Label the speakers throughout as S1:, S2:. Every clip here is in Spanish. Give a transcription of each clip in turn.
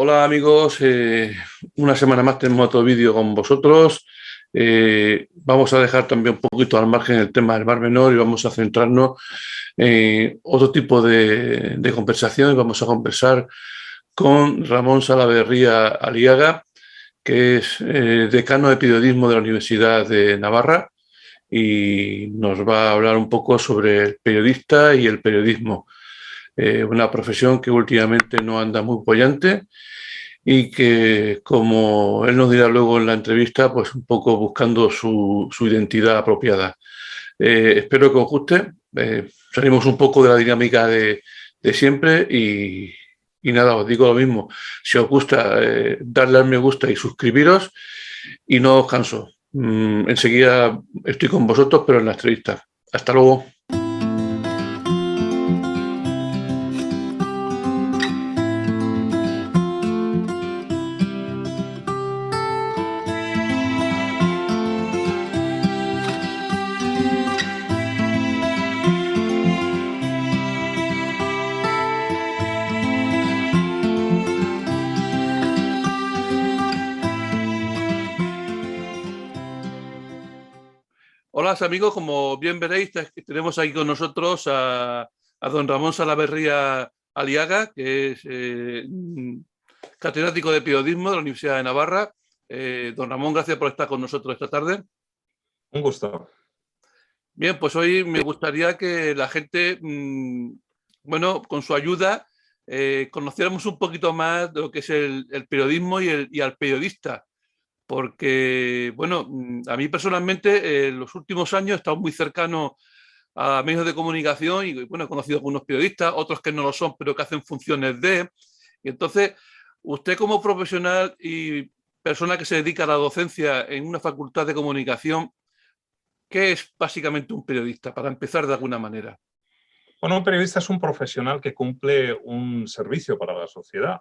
S1: Hola amigos, una semana más tenemos otro vídeo con vosotros. Vamos a dejar también un poquito al margen el tema del Mar Menor y vamos a centrarnos en otro tipo de conversaciones. Vamos a conversar con Ramón Salaverría Aliaga, que es decano de periodismo de la Universidad de Navarra y nos va a hablar un poco sobre el periodista y el periodismo. Una profesión que últimamente no anda muy boyante y que, como él nos dirá luego en la entrevista, pues un poco buscando su identidad apropiada. Espero que os guste. Salimos un poco de la dinámica de siempre y nada, os digo lo mismo. Si os gusta, darle al me gusta y suscribiros y no os canso. Enseguida estoy con vosotros, pero en la entrevista. Hasta luego. Hola amigos, como bien veréis, tenemos aquí con nosotros a don Ramón Salaverría Aliaga, que es catedrático de periodismo de la Universidad de Navarra. Don Ramón, gracias por estar con nosotros esta tarde.
S2: Un gusto.
S1: Bien, pues hoy me gustaría que la gente, bueno, con su ayuda, conociéramos un poquito más de lo que es el periodismo y al periodista. Porque, bueno, a mí personalmente en los últimos años he estado muy cercano a medios de comunicación y, bueno, he conocido a algunos periodistas, otros que no lo son, pero que hacen funciones de... Y entonces, usted como profesional y persona que se dedica a la docencia en una facultad de comunicación, ¿qué es básicamente un periodista? Para empezar de alguna manera.
S2: Bueno, un periodista es un profesional que cumple un servicio para la sociedad.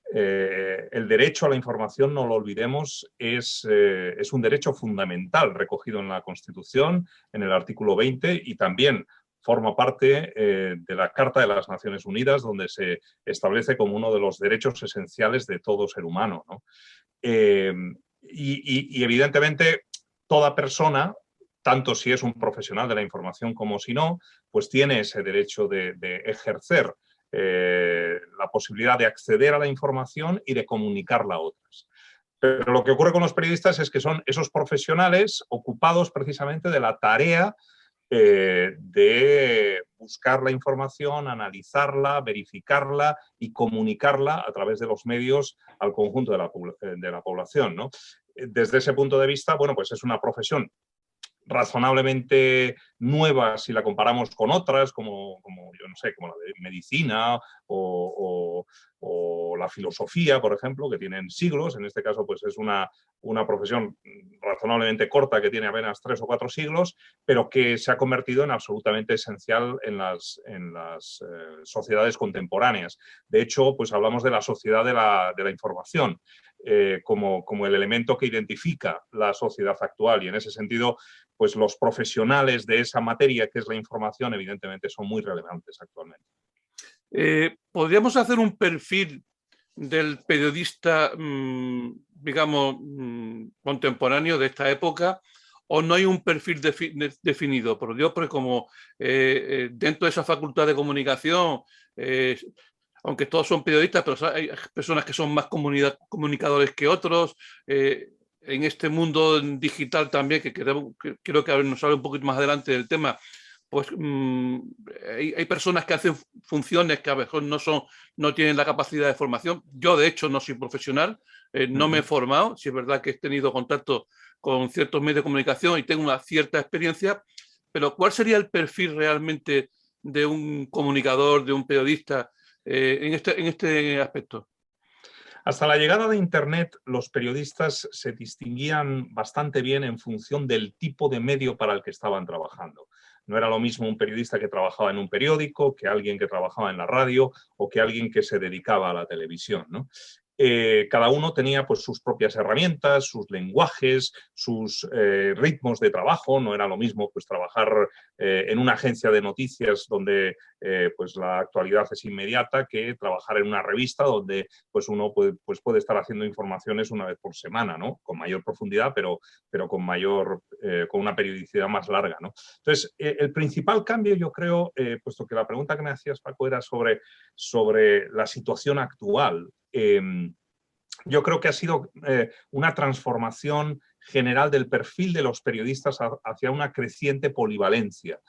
S2: El derecho a la información, no lo olvidemos, es un derecho fundamental recogido en la Constitución, en el artículo 20, y también forma parte de la Carta de las Naciones Unidas, donde se establece como uno de los derechos esenciales de todo ser humano, ¿no? Y evidentemente toda persona, tanto si es un profesional de la información como si no, pues tiene ese derecho de ejercer la posibilidad de acceder a la información y de comunicarla a otras. Pero lo que ocurre con los periodistas es que son esos profesionales ocupados precisamente de la tarea de buscar la información, analizarla, verificarla y comunicarla a través de los medios al conjunto de la población, ¿no? Desde ese punto de vista, bueno, pues es una profesión razonablemente nueva si la comparamos con otras, como yo no sé, como la de medicina o la filosofía, por ejemplo, que tienen siglos. En este caso, pues es una profesión razonablemente corta que tiene apenas 3 o 4 siglos, pero que se ha convertido en absolutamente esencial en las sociedades contemporáneas. De hecho, pues hablamos de la sociedad de la información. Como el elemento que identifica la sociedad actual, y en ese sentido pues los profesionales de esa materia que es la información evidentemente son muy relevantes actualmente.
S1: ¿Podríamos hacer un perfil del periodista, digamos, contemporáneo de esta época, o no hay un perfil definido? Por Dios, porque como dentro de esa facultad de comunicación, aunque todos son periodistas, pero hay personas que son más comunicadores que otros. En este mundo digital también, que creo que nos habla un poquito más adelante del tema, pues hay personas que hacen funciones que a lo mejor no tienen la capacidad de formación. Yo, de hecho, no soy profesional, no me he formado. Sí es verdad que he tenido contacto con ciertos medios de comunicación y tengo una cierta experiencia, pero ¿cuál sería el perfil realmente de un comunicador, de un periodista en este aspecto?
S2: Hasta la llegada de Internet, los periodistas se distinguían bastante bien en función del tipo de medio para el que estaban trabajando. No era lo mismo un periodista que trabajaba en un periódico que alguien que trabajaba en la radio o que alguien que se dedicaba a la televisión, ¿no? cada uno tenía pues sus propias herramientas, sus lenguajes, sus ritmos de trabajo. No era lo mismo pues trabajar en una agencia de noticias donde pues la actualidad es inmediata que trabajar en una revista donde pues uno puede estar haciendo informaciones una vez por semana, ¿no? Con mayor profundidad, pero con una periodicidad más larga, ¿no? Entonces, el principal cambio, yo creo, puesto que la pregunta que me hacías, Paco, era sobre la situación actual, yo creo que ha sido una transformación general del perfil de los periodistas hacia una creciente polivalencia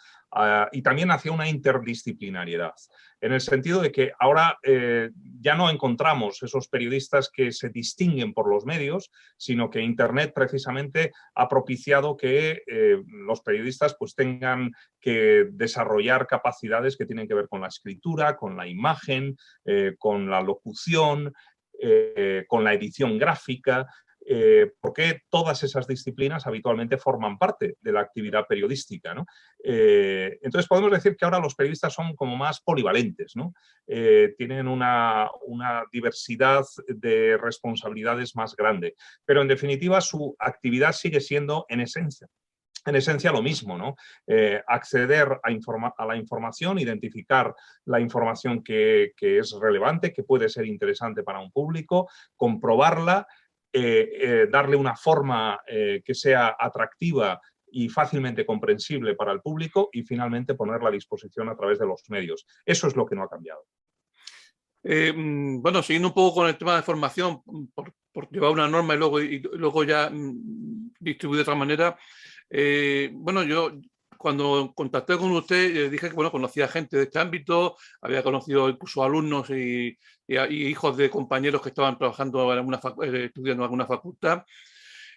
S2: y también hacia una interdisciplinariedad, en el sentido de que ahora ya no encontramos esos periodistas que se distinguen por los medios, sino que Internet precisamente ha propiciado que los periodistas pues tengan que desarrollar capacidades que tienen que ver con la escritura, con la imagen, con la locución, con la edición gráfica, porque todas esas disciplinas habitualmente forman parte de la actividad periodística, ¿no? Entonces podemos decir que ahora los periodistas son como más polivalentes, ¿no? Tienen una diversidad de responsabilidades más grande, pero en definitiva su actividad sigue siendo en esencia lo mismo, ¿no? Acceder a la información, identificar la información que es relevante, que puede ser interesante para un público, comprobarla, darle una forma que sea atractiva y fácilmente comprensible para el público y finalmente ponerla a disposición a través de los medios. Eso es lo que no ha cambiado.
S1: Bueno, siguiendo un poco con el tema de formación, por llevar una norma y luego ya distribuir de otra manera. Bueno, yo cuando contacté con usted dije que bueno, conocía gente de este ámbito, había conocido incluso alumnos y hijos de compañeros que estaban trabajando en estudiando en alguna facultad.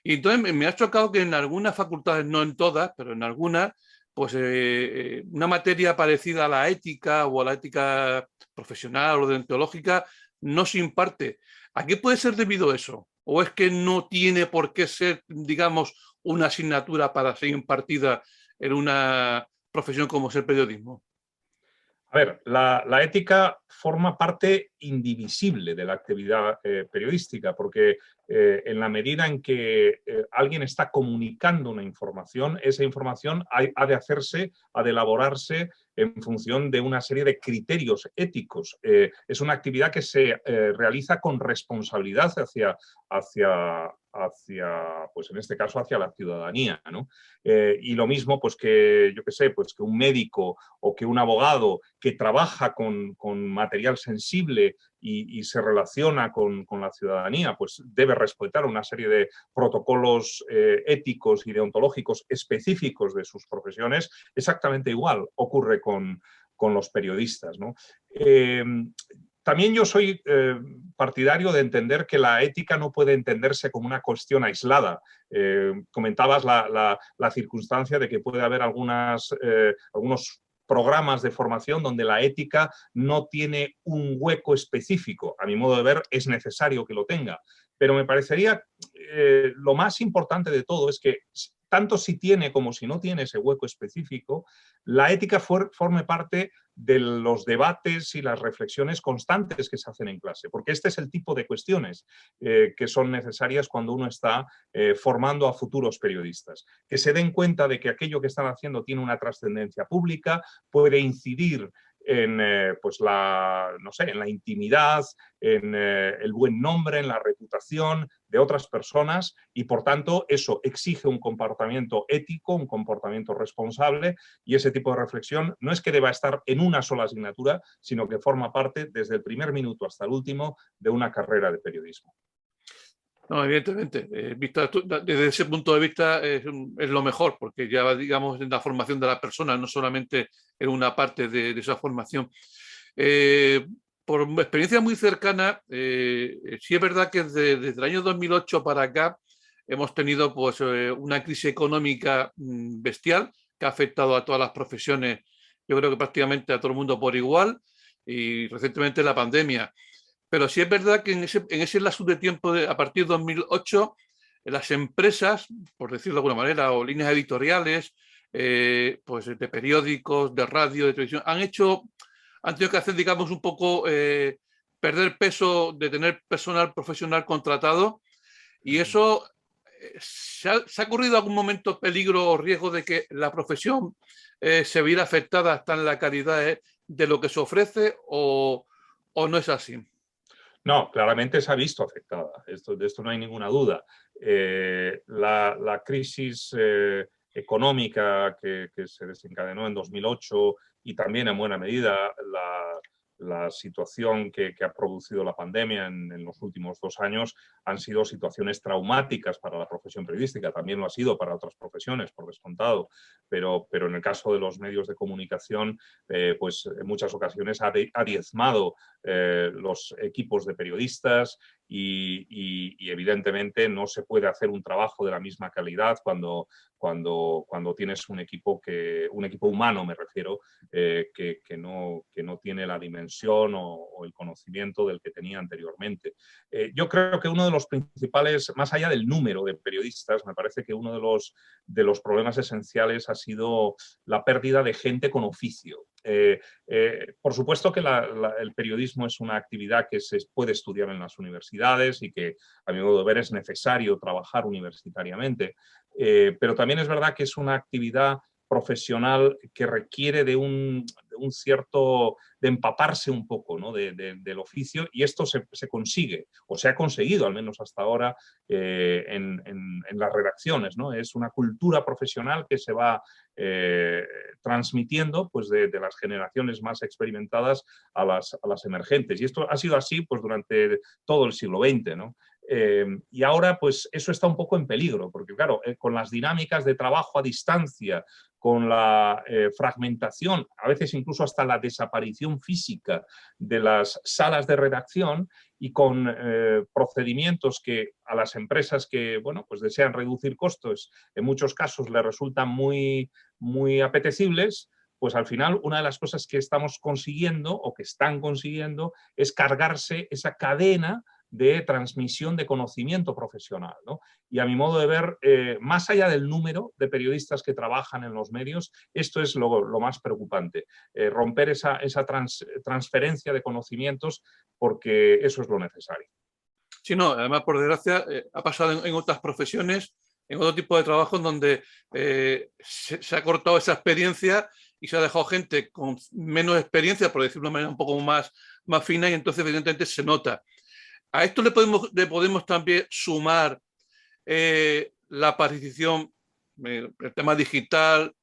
S1: Y entonces me ha chocado que en algunas facultades, no en todas, pero en algunas, pues una materia parecida a la ética o a la ética profesional o deontológica no se imparte. ¿A qué puede ser debido eso? ¿O es que no tiene por qué ser, digamos, una asignatura para ser impartida en una profesión como es el periodismo?
S2: A ver, la ética forma parte indivisible de la actividad periodística, porque en la medida en que alguien está comunicando una información, esa información ha de hacerse, ha de elaborarse en función de una serie de criterios éticos. Es una actividad que se realiza con responsabilidad pues en este caso, hacia la ciudadanía, ¿no? Y lo mismo, pues que, yo qué sé, pues que un médico o que un abogado que trabaja con material sensible y se relaciona con la ciudadanía, pues debe respetar una serie de protocolos éticos y deontológicos específicos de sus profesiones. Exactamente igual ocurre con los periodistas, ¿no? También yo soy partidario de entender que la ética no puede entenderse como una cuestión aislada. Comentabas la circunstancia de que puede haber algunos programas de formación donde la ética no tiene un hueco específico. A mi modo de ver, es necesario que lo tenga. Pero me parecería lo más importante de todo es que tanto si tiene como si no tiene ese hueco específico, la ética forme parte de los debates y las reflexiones constantes que se hacen en clase, porque este es el tipo de cuestiones que son necesarias cuando uno está formando a futuros periodistas, que se den cuenta de que aquello que están haciendo tiene una trascendencia pública, puede incidir en, pues no sé, en la intimidad, en el buen nombre, en la reputación de otras personas y, por tanto, eso exige un comportamiento ético, un comportamiento responsable y ese tipo de reflexión no es que deba estar en una sola asignatura, sino que forma parte desde el primer minuto hasta el último de una carrera de periodismo.
S1: No, evidentemente, desde ese punto de vista es lo mejor, porque ya digamos en la formación de la persona, no solamente en una parte de esa formación. Por experiencia muy cercana, sí es verdad que desde el año 2008 para acá hemos tenido pues, una crisis económica bestial que ha afectado a todas las profesiones, yo creo que prácticamente a todo el mundo por igual, y recientemente la pandemia. Pero sí es verdad que en ese lapso de tiempo, a partir de 2008, las empresas, por decirlo de alguna manera, o líneas editoriales, pues de periódicos, de radio, de televisión, han tenido que hacer, digamos, un poco perder peso de tener personal profesional contratado y eso, ¿se ha corrido algún momento peligro o riesgo de que la profesión se viera afectada hasta en la calidad de lo que se ofrece o no es así?
S2: No, claramente se ha visto afectada. De esto no hay ninguna duda. La crisis económica que se desencadenó en 2008 y también en buena medida la situación que ha producido la pandemia en los últimos 2 años han sido situaciones traumáticas para la profesión periodística. También lo ha sido para otras profesiones, por descontado. Pero en el caso de los medios de comunicación, pues en muchas ocasiones ha diezmado los equipos de periodistas y evidentemente no se puede hacer un trabajo de la misma calidad cuando tienes un equipo humano, me refiero, que no tiene la dimensión o el conocimiento del que tenía anteriormente. Yo creo que uno de los principales, más allá del número de periodistas, me parece que uno de los problemas esenciales ha sido la pérdida de gente con oficio. Por supuesto que el periodismo es una actividad que se puede estudiar en las universidades y que, a mi modo de ver, es necesario trabajar universitariamente, pero también es verdad que es una actividad profesional que requiere de un cierto, de empaparse un poco, ¿no? del oficio, y esto se consigue, o se ha conseguido, al menos hasta ahora, en las redacciones, ¿no? Es una cultura profesional que se va transmitiendo pues, de las generaciones más experimentadas a las emergentes. Y esto ha sido así pues, durante todo el siglo XX, ¿no? Y ahora, pues, eso está un poco en peligro, porque, claro, con las dinámicas de trabajo a distancia, con la fragmentación, a veces incluso hasta la desaparición física de las salas de redacción y con procedimientos que a las empresas que, bueno, pues desean reducir costos, en muchos casos les resultan muy, muy apetecibles, pues al final una de las cosas que estamos consiguiendo o que están consiguiendo es cargarse esa cadena de transmisión de conocimiento profesional, ¿no? Y a mi modo de ver, más allá del número de periodistas que trabajan en los medios, esto es lo más preocupante, romper esa transferencia de conocimientos, porque eso es lo necesario.
S1: Sí, no, además, por desgracia, ha pasado en otras profesiones, en otro tipo de trabajos donde se ha cortado esa experiencia y se ha dejado gente con menos experiencia, por decirlo de una manera un poco más fina, y entonces evidentemente se nota. A esto le podemos también sumar la aparición, el tema digital,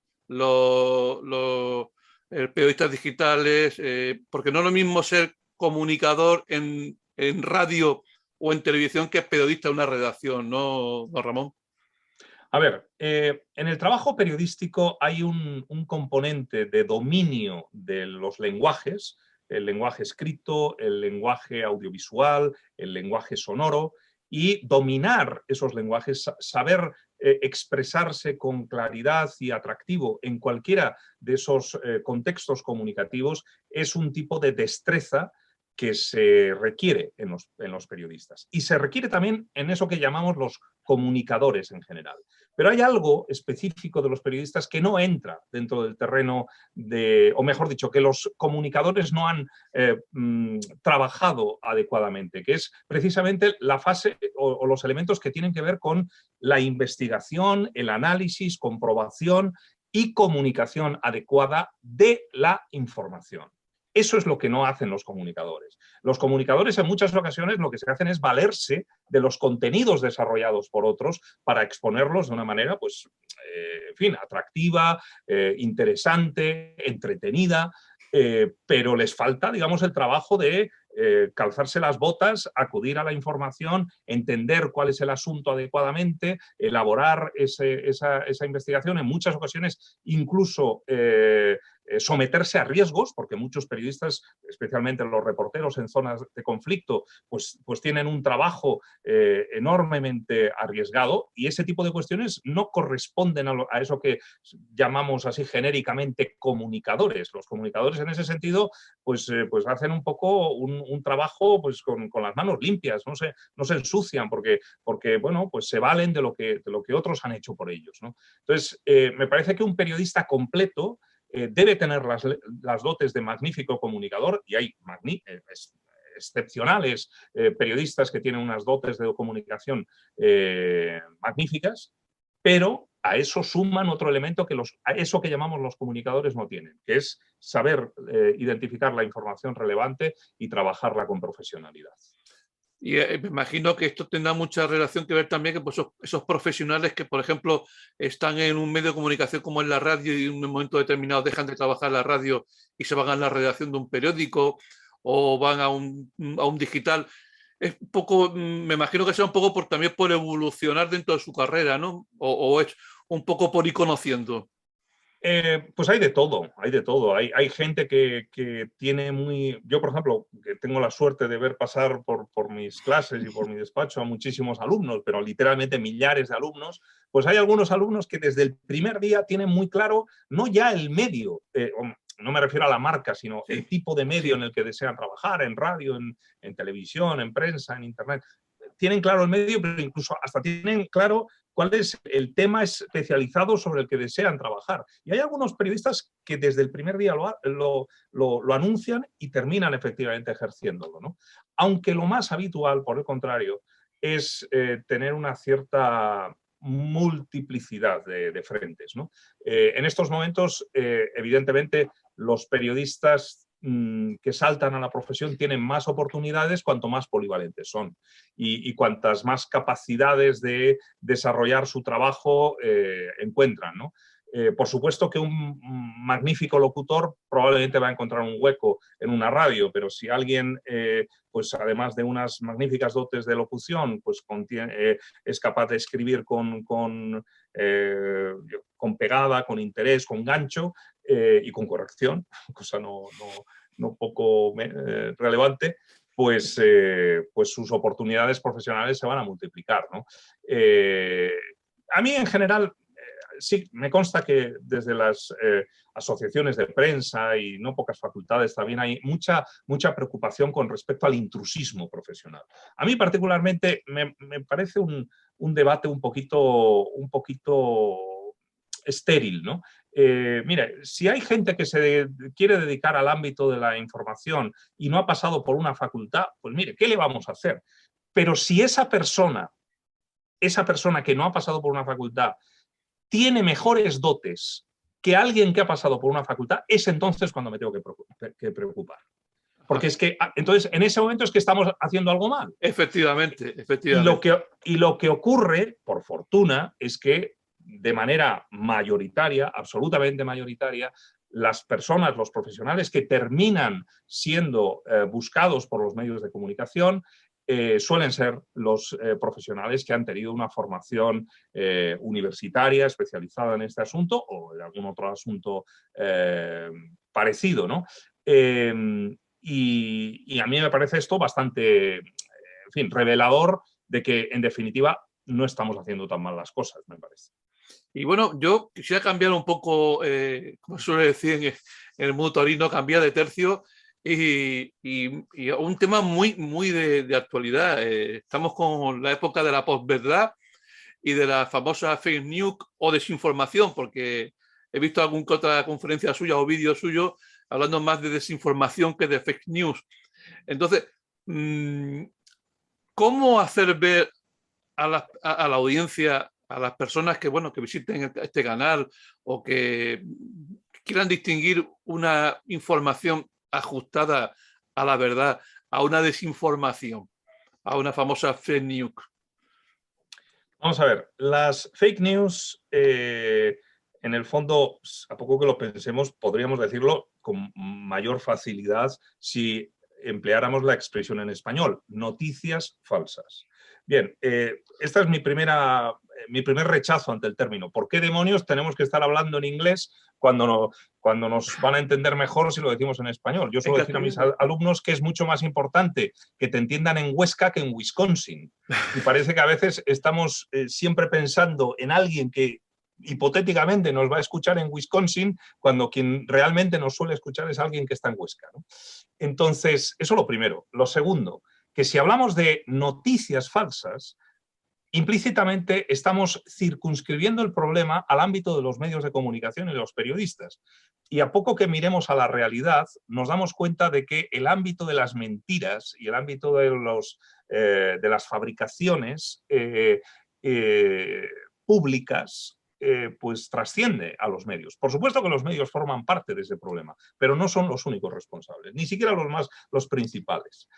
S1: periodistas digitales, porque no es lo mismo ser comunicador en radio o en televisión que periodista en una redacción, ¿no, Ramón?
S2: A ver, en el trabajo periodístico hay un componente de dominio de los lenguajes, el lenguaje escrito, el lenguaje audiovisual, el lenguaje sonoro, y dominar esos lenguajes, saber expresarse con claridad y atractivo en cualquiera de esos contextos comunicativos es un tipo de destreza que se requiere en los periodistas. Y se requiere también en eso que llamamos los comunicadores en general. Pero hay algo específico de los periodistas que no entra dentro del terreno o mejor dicho, que los comunicadores no han trabajado adecuadamente, que es precisamente la fase o los elementos que tienen que ver con la investigación, el análisis, comprobación y comunicación adecuada de la información. Eso es lo que no hacen los comunicadores. Los comunicadores en muchas ocasiones lo que se hacen es valerse de los contenidos desarrollados por otros para exponerlos de una manera, pues, en fin, atractiva, interesante, entretenida, pero les falta, digamos, el trabajo de calzarse las botas, acudir a la información, entender cuál es el asunto adecuadamente, elaborar esa investigación, en muchas ocasiones incluso someterse a riesgos, porque muchos periodistas, especialmente los reporteros en zonas de conflicto, pues tienen un trabajo enormemente arriesgado, y ese tipo de cuestiones no corresponden a eso que llamamos así genéricamente comunicadores. Los comunicadores en ese sentido pues hacen un poco un trabajo pues con las manos limpias, no se ensucian porque bueno, pues se valen de lo que otros han hecho por ellos, ¿no? Entonces, me parece que un periodista completo debe tener las dotes de magnífico comunicador, y hay excepcionales periodistas que tienen unas dotes de comunicación magníficas, pero a eso suman otro elemento que a eso que llamamos los comunicadores no tienen, que es saber identificar la información relevante y trabajarla con profesionalidad.
S1: Y me imagino que esto tendrá mucha relación que ver también que pues, esos profesionales que, por ejemplo, están en un medio de comunicación como en la radio y en un momento determinado dejan de trabajar en la radio y se van a la redacción de un periódico o van a un digital. Es un poco, me imagino que sea un poco también por evolucionar dentro de su carrera, ¿no? O es un poco por ir conociendo.
S2: Pues hay de todo, hay de todo. Hay gente que tiene muy... Yo, por ejemplo, que tengo la suerte de ver pasar por mis clases y por mi despacho a muchísimos alumnos, pero literalmente millares de alumnos, pues hay algunos alumnos que desde el primer día tienen muy claro, no ya el medio, no me refiero a la marca, sino
S1: Sí,
S2: el tipo de medio
S1: sí.
S2: en el que desean trabajar, en radio, en televisión, en prensa, en internet. Tienen claro el medio, pero incluso hasta tienen claro cuál es el tema especializado sobre el que desean trabajar. Y hay algunos periodistas que desde el primer día lo anuncian y terminan efectivamente ejerciéndolo, ¿no? Aunque lo más habitual, por el contrario, es tener una cierta multiplicidad de frentes, ¿no? En estos momentos, evidentemente, los periodistas que saltan a la profesión tienen más oportunidades cuanto más polivalentes son y cuantas más capacidades de desarrollar su trabajo encuentran, ¿no? Por supuesto que un magnífico locutor probablemente va a encontrar un hueco en una radio, pero si alguien, pues además de unas magníficas dotes de locución, pues es capaz de escribir con pegada, con interés, con gancho y con corrección, cosa no poco relevante, pues sus oportunidades profesionales se van a multiplicar, ¿no? A mí, en general, sí, me consta que desde las asociaciones de prensa y no pocas facultades también hay mucha preocupación con respecto al intrusismo profesional. A mí particularmente me parece un debate un poquito estéril, ¿no? Mire, si hay gente que se quiere dedicar al ámbito de la información y no ha pasado por una facultad, pues mire, ¿qué le vamos a hacer? Pero si esa persona que no ha pasado por una facultad tiene mejores dotes que alguien que ha pasado por una facultad, es entonces cuando me tengo que preocupar. Porque es que, entonces, en ese momento es que estamos haciendo algo mal.
S1: Efectivamente,
S2: Y
S1: efectivamente.
S2: lo que ocurre, por fortuna, es que de manera mayoritaria, absolutamente mayoritaria, las personas, los profesionales que terminan siendo buscados por los medios de comunicación suelen ser los profesionales que han tenido una formación universitaria especializada en este asunto o en algún otro asunto parecido, ¿no? Y a mí me parece esto bastante, en fin, revelador de que, en definitiva, no estamos haciendo tan mal las cosas, me parece.
S1: Y bueno, yo quisiera cambiar un poco, como suele decir en el mundo taurino, cambiar de tercio y un tema muy de actualidad. Estamos con la época de la posverdad y de la famosa fake news o desinformación, porque he visto alguna otra conferencia suya o vídeo suyo hablando más de desinformación que de fake news. Entonces, ¿cómo hacer ver a la audiencia, a las personas que, bueno, que visiten este canal o que quieran distinguir una información ajustada a la verdad, a una desinformación, a una famosa fake news?
S2: Vamos a ver, las fake news, en el fondo, a poco que lo pensemos, podríamos decirlo con mayor facilidad si empleáramos la expresión en español, noticias falsas. Bien, esta es mi primer rechazo ante el término. ¿Por qué demonios tenemos que estar hablando en inglés cuando nos van a entender mejor si lo decimos en español? Yo suelo decir a mis alumnos que es mucho más importante que te entiendan en Huesca que en Wisconsin. Y parece que a veces estamos siempre pensando en alguien que hipotéticamente nos va a escuchar en Wisconsin cuando quien realmente nos suele escuchar es alguien que está en Huesca, ¿no? Entonces, eso lo primero. Lo segundo, que si hablamos de noticias falsas, implícitamente estamos circunscribiendo el problema al ámbito de los medios de comunicación y de los periodistas. Y a poco que miremos a la realidad, nos damos cuenta de que el ámbito de las mentiras y el ámbito de las fabricaciones públicas pues trasciende a los medios. Por supuesto que los medios forman parte de ese problema, pero no son los únicos responsables, ni siquiera los principales.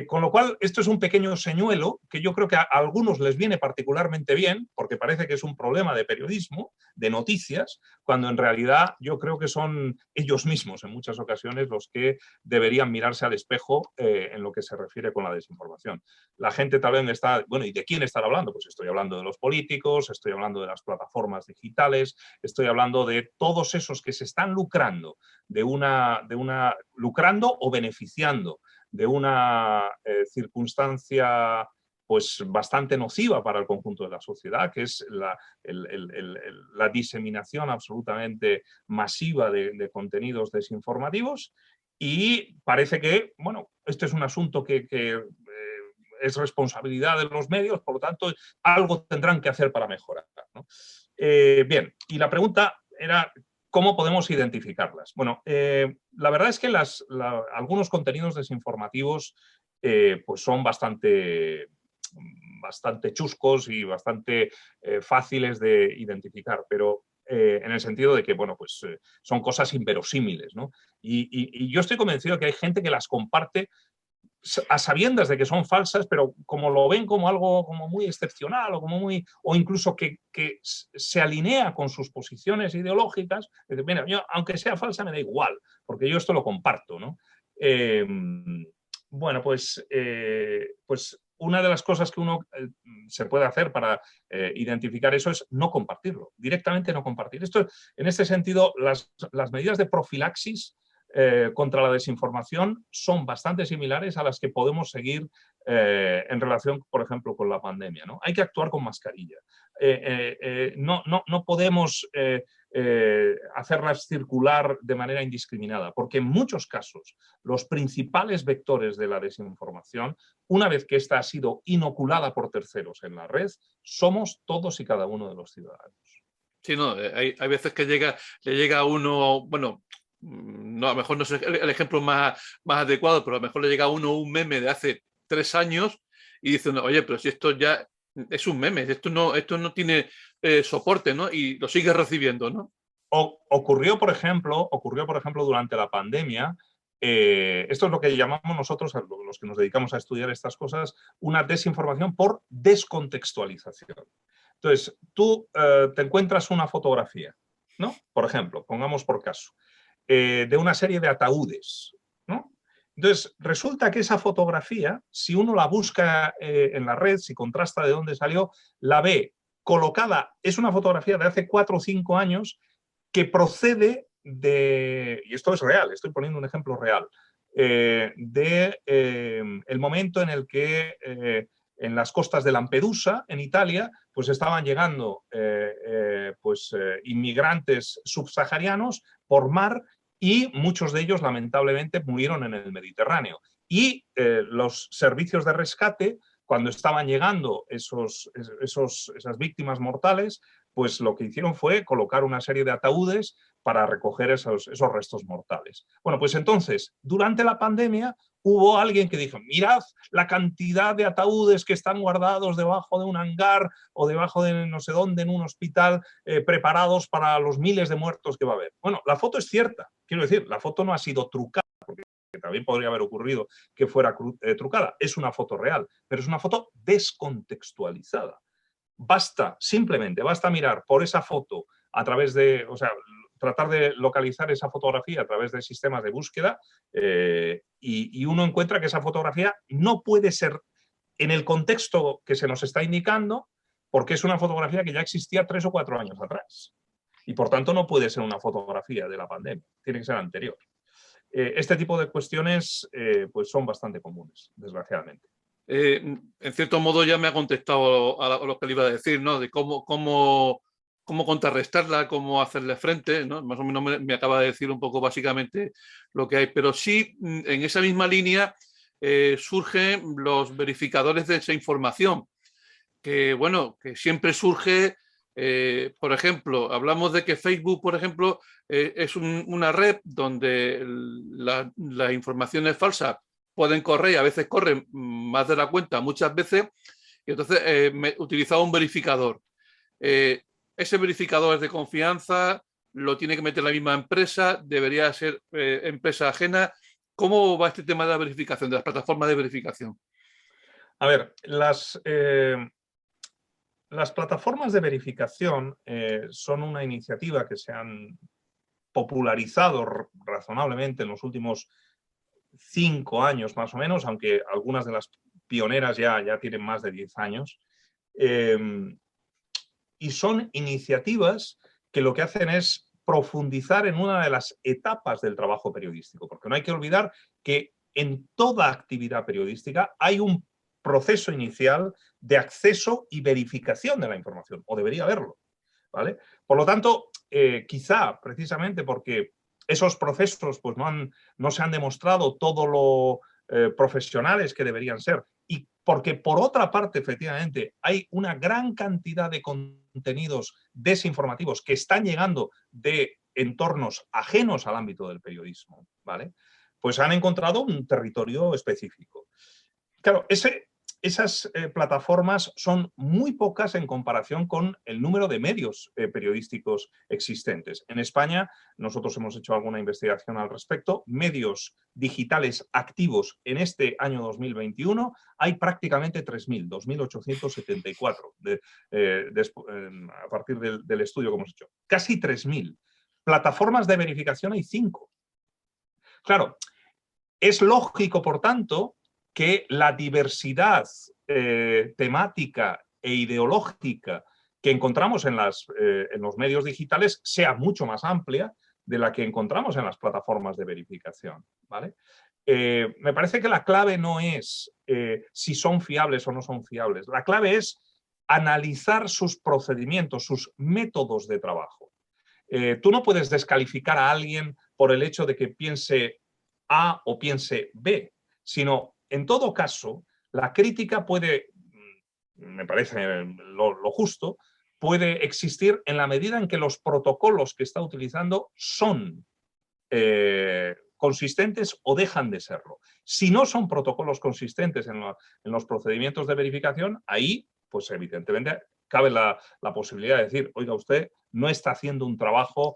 S2: Con lo cual, esto es un pequeño señuelo que yo creo que a algunos les viene particularmente bien, porque parece que es un problema de periodismo, de noticias, cuando en realidad yo creo que son ellos mismos en muchas ocasiones los que deberían mirarse al espejo en lo que se refiere con la desinformación. La gente tal vez está, bueno, ¿y de quién estar hablando? Pues estoy hablando de los políticos, estoy hablando de las plataformas digitales, estoy hablando de todos esos que se están lucrando lucrando o beneficiando de una circunstancia pues bastante nociva para el conjunto de la sociedad, que es la diseminación absolutamente masiva de contenidos desinformativos. Y parece que, bueno, este es un asunto que es responsabilidad de los medios, por lo tanto, algo tendrán que hacer para mejorar, ¿no? Bien, y la pregunta era ¿cómo podemos identificarlas? Bueno, la verdad es que algunos contenidos desinformativos pues son bastante chuscos y bastante fáciles de identificar, pero en el sentido de que, bueno, pues son cosas inverosímiles, ¿no? Y yo estoy convencido de que hay gente que las comparte a sabiendas de que son falsas, pero como lo ven como algo como muy excepcional o incluso que se alinea con sus posiciones ideológicas, mira, yo, aunque sea falsa me da igual, porque yo esto lo comparto, ¿no? Bueno, pues una de las cosas que uno se puede hacer para identificar eso es no compartirlo, directamente no compartir. En este sentido, las medidas de profilaxis contra la desinformación son bastante similares a las que podemos seguir en relación, por ejemplo, con la pandemia, ¿no? Hay que actuar con mascarilla. No podemos hacerlas circular de manera indiscriminada, porque en muchos casos los principales vectores de la desinformación, una vez que ésta ha sido inoculada por terceros en la red, somos todos y cada uno de los ciudadanos.
S1: Sí, no, hay veces que le llega a uno, bueno, no, a lo mejor no es el ejemplo más adecuado, pero a lo mejor le llega a uno un meme de hace 3 años y dice, oye, pero si esto ya es un meme, esto no tiene soporte, ¿no? Y lo sigue recibiendo, ¿no?
S2: Ocurrió, por ejemplo, durante la pandemia, esto es lo que llamamos nosotros, los que nos dedicamos a estudiar estas cosas, una desinformación por descontextualización. Entonces, tú te encuentras una fotografía, ¿no? Por ejemplo, pongamos por caso, de una serie de ataúdes, ¿no? Entonces, resulta que esa fotografía, si uno la busca en la red, si contrasta de dónde salió, la ve colocada, es una fotografía de hace 4 o 5 años que procede y esto es real, estoy poniendo un ejemplo real, el momento en el que en las costas de Lampedusa, en Italia, pues estaban llegando inmigrantes subsaharianos por mar y muchos de ellos lamentablemente murieron en el Mediterráneo. Y los servicios de rescate, cuando estaban llegando esas víctimas mortales, pues lo que hicieron fue colocar una serie de ataúdes para recoger esos restos mortales. Bueno, pues entonces, durante la pandemia, hubo alguien que dijo, mirad la cantidad de ataúdes que están guardados debajo de un hangar o debajo de no sé dónde, en un hospital, preparados para los miles de muertos que va a haber. Bueno, la foto es cierta, quiero decir, la foto no ha sido trucada, porque también podría haber ocurrido que fuera trucada, es una foto real, pero es una foto descontextualizada. Basta mirar por esa foto a través de, o sea, tratar de localizar esa fotografía a través de sistemas de búsqueda y uno encuentra que esa fotografía no puede ser en el contexto que se nos está indicando porque es una fotografía que ya existía 3 o 4 años atrás y por tanto no puede ser una fotografía de la pandemia, tiene que ser anterior. Este tipo de cuestiones pues son bastante comunes, desgraciadamente.
S1: En cierto modo ya me ha contestado a lo que le iba a decir, ¿no? De cómo contrarrestarla, cómo hacerle frente, ¿no? Más o menos me acaba de decir un poco básicamente lo que hay, pero sí en esa misma línea surgen los verificadores de esa información, que bueno, que siempre surge Por ejemplo, hablamos de que Facebook, por ejemplo, es una red donde la información es falsa, pueden correr y a veces corren más de la cuenta, muchas veces, y entonces utilizaba un verificador. Ese verificador es de confianza, lo tiene que meter la misma empresa, debería ser empresa ajena. ¿Cómo va este tema de la verificación, de las plataformas de verificación?
S2: A ver, las plataformas de verificación son una iniciativa que se han popularizado razonablemente en los últimos 5 años más o menos, aunque algunas de las pioneras ya tienen más de 10 años. Y son iniciativas que lo que hacen es profundizar en una de las etapas del trabajo periodístico, porque no hay que olvidar que en toda actividad periodística hay un proceso inicial de acceso y verificación de la información, o debería haberlo, ¿vale? Por lo tanto, quizá precisamente porque esos procesos pues, no se han demostrado todo lo profesionales que deberían ser, y porque por otra parte, efectivamente, hay una gran cantidad de contenidos desinformativos que están llegando de entornos ajenos al ámbito del periodismo, ¿vale? Pues han encontrado un territorio específico. Claro, esas plataformas son muy pocas en comparación con el número de medios periodísticos existentes. En España, nosotros hemos hecho alguna investigación al respecto, medios digitales activos en este año 2021 hay prácticamente 3.000, 2.874 a partir del estudio que hemos hecho. Casi 3.000. Plataformas de verificación hay 5. Claro, es lógico, por tanto, que la diversidad temática e ideológica que encontramos en los medios digitales sea mucho más amplia de la que encontramos en las plataformas de verificación, ¿vale? Me parece que la clave no es si son fiables o no son fiables. La clave es analizar sus procedimientos, sus métodos de trabajo. Tú no puedes descalificar a alguien por el hecho de que piense A o piense B, sino, en todo caso, la crítica puede, me parece lo justo, puede existir en la medida en que los protocolos que está utilizando son consistentes o dejan de serlo. Si no son protocolos consistentes en los procedimientos de verificación, ahí, pues evidentemente, cabe la posibilidad de decir, oiga, usted no está haciendo un trabajo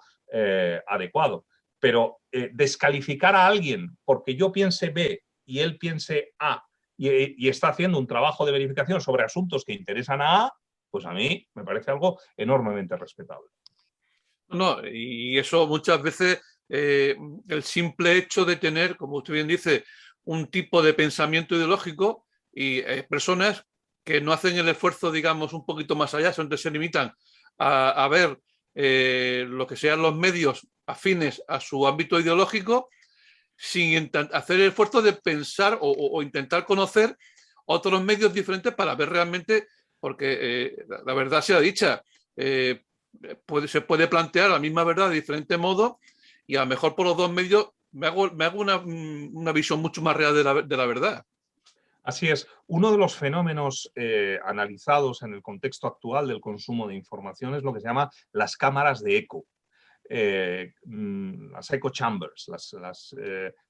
S2: adecuado. Pero descalificar a alguien porque yo piense B y él piense A y está haciendo un trabajo de verificación sobre asuntos que interesan a A, pues a mí me parece algo enormemente respetable.
S1: No, y eso muchas veces, el simple hecho de tener, como usted bien dice, un tipo de pensamiento ideológico y personas que no hacen el esfuerzo, digamos, un poquito más allá, donde se limitan a ver lo que sean los medios afines a su ámbito ideológico, sin hacer el esfuerzo de pensar o intentar conocer otros medios diferentes para ver realmente, porque la verdad sea dicha, se puede plantear la misma verdad de diferente modo y a lo mejor por los dos medios me hago una visión mucho más real de la verdad.
S2: Así es. Uno de los fenómenos analizados en el contexto actual del consumo de información es lo que se llama las cámaras de eco. Las echo chambers, las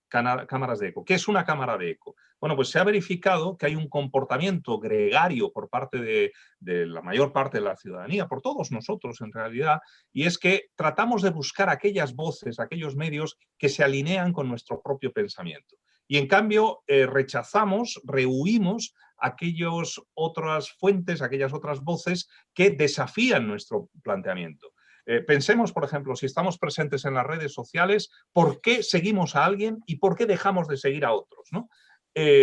S2: cámaras de eco. ¿Qué es una cámara de eco? Bueno, pues se ha verificado que hay un comportamiento gregario por parte de la mayor parte de la ciudadanía, por todos nosotros en realidad, y es que tratamos de buscar aquellas voces, aquellos medios que se alinean con nuestro propio pensamiento. Y en cambio rechazamos, rehuimos aquellas otras fuentes, aquellas otras voces que desafían nuestro planteamiento. Pensemos, por ejemplo, si estamos presentes en las redes sociales, ¿por qué seguimos a alguien y por qué dejamos de seguir a otros? ¿No?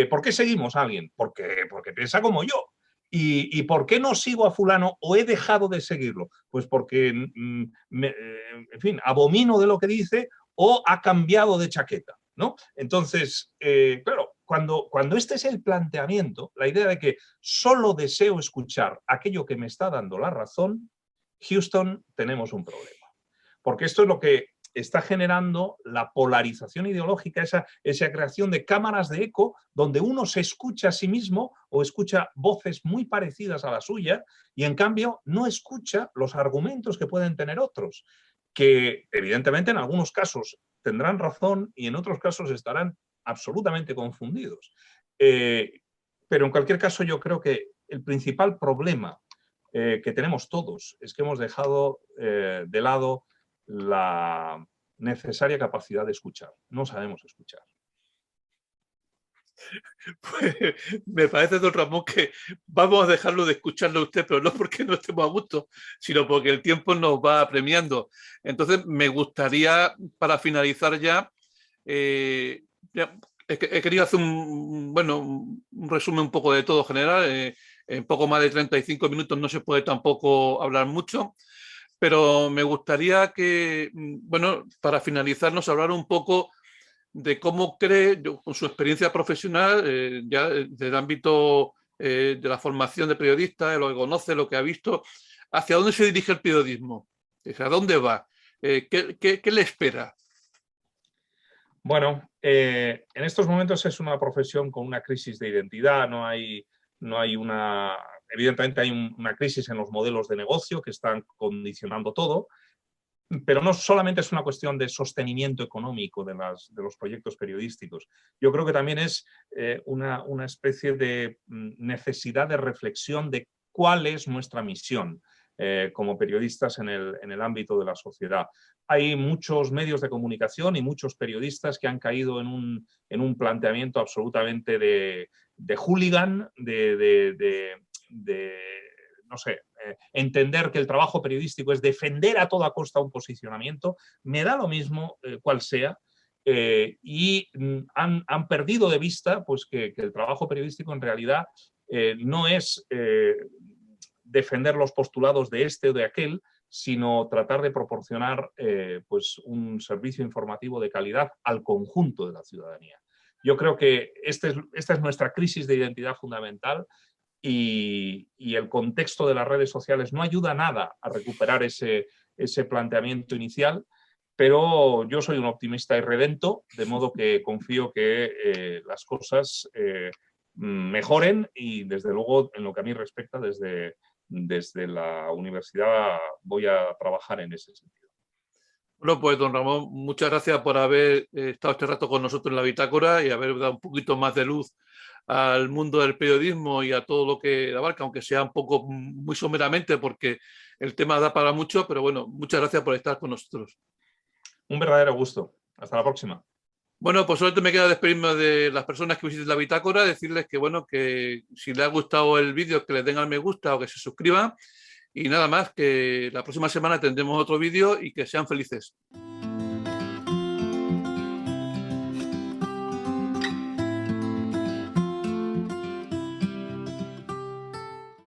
S2: ¿Por qué seguimos a alguien? Porque piensa como yo. ¿Y por qué no sigo a fulano o he dejado de seguirlo? Pues porque, en fin, abomino de lo que dice o ha cambiado de chaqueta, ¿no? Entonces, claro, cuando este es el planteamiento, la idea de que solo deseo escuchar aquello que me está dando la razón, Houston, tenemos un problema. Porque esto es lo que está generando la polarización ideológica, esa creación de cámaras de eco donde uno se escucha a sí mismo o escucha voces muy parecidas a la suya y en cambio no escucha los argumentos que pueden tener otros, que evidentemente en algunos casos tendrán razón y en otros casos estarán absolutamente confundidos. Pero en cualquier caso yo creo que el principal problema que tenemos todos es que hemos dejado de lado la necesaria capacidad de escuchar. No sabemos escuchar.
S1: Pues me parece, don Ramón, que vamos a dejarlo de escucharlo a usted, pero no porque no estemos a gusto, sino porque el tiempo nos va apremiando. Entonces, me gustaría, para finalizar ya, he querido hacer un resumen un poco de todo general. En poco más de 35 minutos no se puede tampoco hablar mucho, pero me gustaría que, bueno, para finalizar, nos hablara un poco de cómo cree, con su experiencia profesional, ya desde el ámbito de la formación de periodista, de lo que conoce, lo que ha visto, hacia dónde se dirige el periodismo, hacia dónde va, qué le espera.
S2: Bueno, en estos momentos es una profesión con una crisis de identidad, evidentemente hay una crisis en los modelos de negocio que están condicionando todo, pero no solamente es una cuestión de sostenimiento económico de los proyectos periodísticos. Yo creo que también es una especie de necesidad de reflexión de cuál es nuestra misión como periodistas en el ámbito de la sociedad. Hay muchos medios de comunicación y muchos periodistas que han caído en un planteamiento absolutamente de hooligan, no sé, entender que el trabajo periodístico es defender a toda costa un posicionamiento, me da lo mismo cuál sea, y han perdido de vista pues, que el trabajo periodístico en realidad no es defender los postulados de este o de aquel, sino tratar de proporcionar pues un servicio informativo de calidad al conjunto de la ciudadanía. Yo creo que esta es nuestra crisis de identidad fundamental y el contexto de las redes sociales no ayuda nada a recuperar ese planteamiento inicial, pero yo soy un optimista irredento, de modo que confío que las cosas mejoren y desde luego en lo que a mí respecta desde la universidad voy a trabajar en ese sentido.
S1: Bueno, pues don Ramón, muchas gracias por haber estado este rato con nosotros en la bitácora y haber dado un poquito más de luz al mundo del periodismo y a todo lo que abarca, aunque sea un poco muy someramente porque el tema da para mucho, pero bueno, muchas gracias por estar con nosotros.
S2: Un verdadero gusto. Hasta la próxima.
S1: Bueno, pues solamente me queda despedirme de las personas que visiten la bitácora, decirles que bueno, que si les ha gustado el vídeo, que les den al me gusta o que se suscriban. Y nada más, que la próxima semana tendremos otro vídeo y que sean felices.